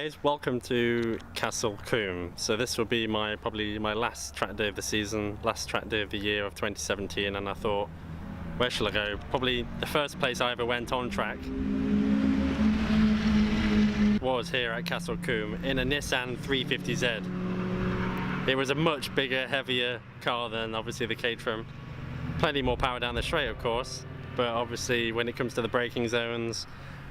guys, welcome to Castle Combe. So this will be probably my last track day of the season, last track day of the year of 2017, and I thought, where shall I go? Probably the first place I ever went on track was here at Castle Combe in a Nissan 350Z. It was a much bigger, heavier car than obviously the Caterham. Plenty more power down the straight, of course, but obviously when it comes to the braking zones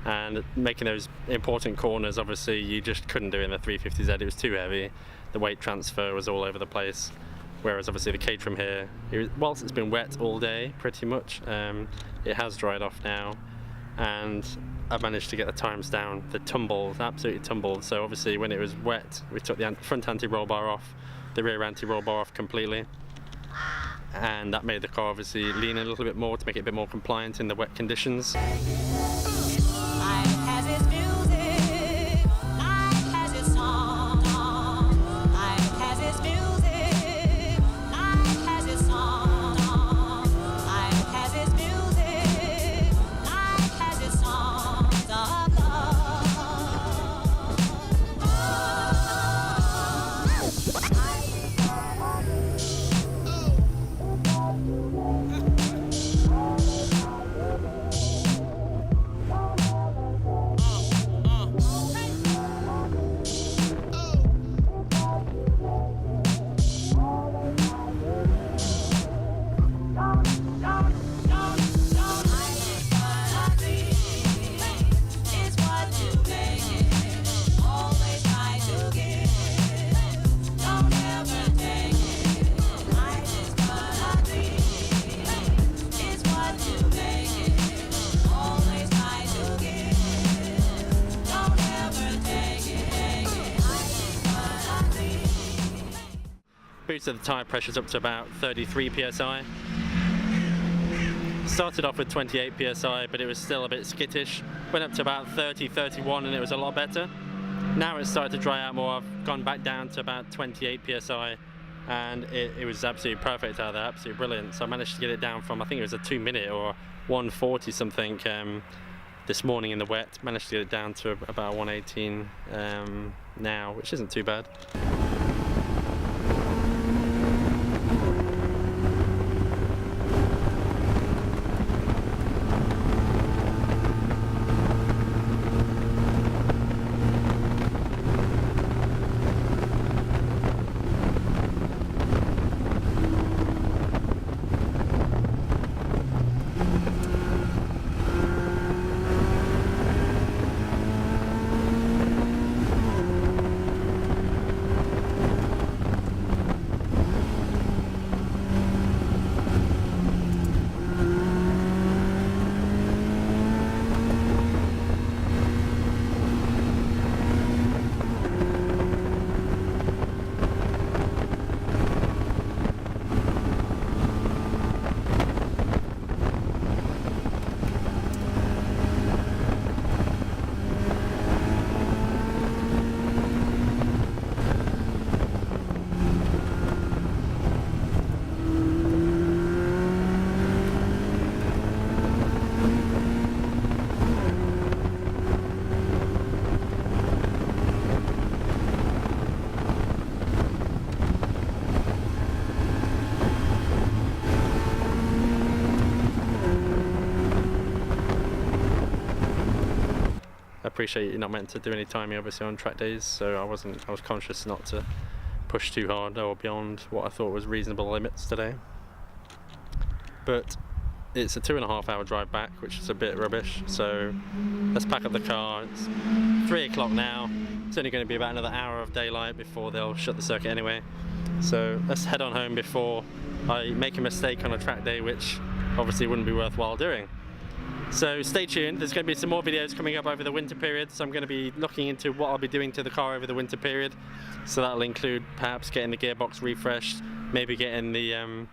and making those important corners, obviously you just couldn't do it in the 350Z. It was too heavy. The weight transfer was all over the place. Whereas obviously the Caterham here, whilst it's been wet all day pretty much, it has dried off now, and I've managed to get the times down. The tumbled, absolutely tumbled. So obviously when it was wet, we took the front anti-roll bar off, the rear anti-roll bar off completely, and that made the car obviously lean a little bit more to make it a bit more compliant in the wet conditions. Boosted the tyre pressures up to about 33 psi. Started off with 28 psi, but it was still a bit skittish. Went up to about 30, 31, and it was a lot better. Now it's started to dry out more. I've gone back down to about 28 psi, and it was absolutely perfect out there, absolutely brilliant. So I managed to get it down from, I think it was a 2 minute or 140 something this morning in the wet. Managed to get it down to about 118 now, which isn't too bad. I appreciate you're not meant to do any timing obviously on track days, so I was conscious not to push too hard or beyond what I thought was reasonable limits today. But it's a 2.5 hour drive back, which is a bit rubbish, so let's pack up the car. It's 3 o'clock now. It's only going to be about another hour of daylight before they'll shut the circuit anyway, so let's head on home before I make a mistake on a track day, which obviously wouldn't be worthwhile doing. So stay tuned, there's going to be some more videos coming up over the winter period, so I'm going to be looking into what I'll be doing to the car over the winter period. So that'll include perhaps getting the gearbox refreshed, maybe getting the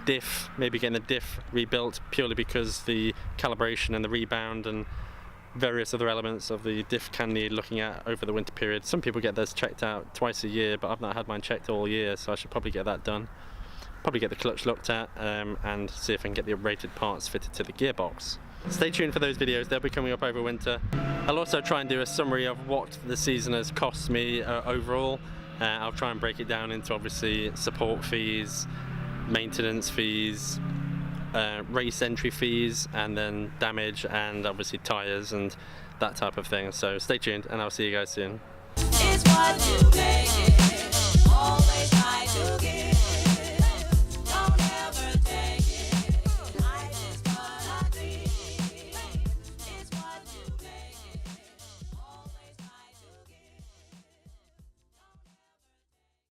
diff rebuilt, purely because the calibration and the rebound and various other elements of the diff can need looking at over the winter period. Some people get theirs checked out twice a year, but I've not had mine checked all year, so I should probably get that done. Probably get the clutch looked at and see if I can get the rated parts fitted to the gearbox. stay tuned for those videos. They'll be coming up over winter. I'll also try and do a summary of what the season has cost me overall. I'll try and break it down into obviously support fees, maintenance fees, race entry fees, and then damage, and obviously tyres and that type of thing. So stay tuned, and I'll see you guys soon. It's what you make it. Always try to get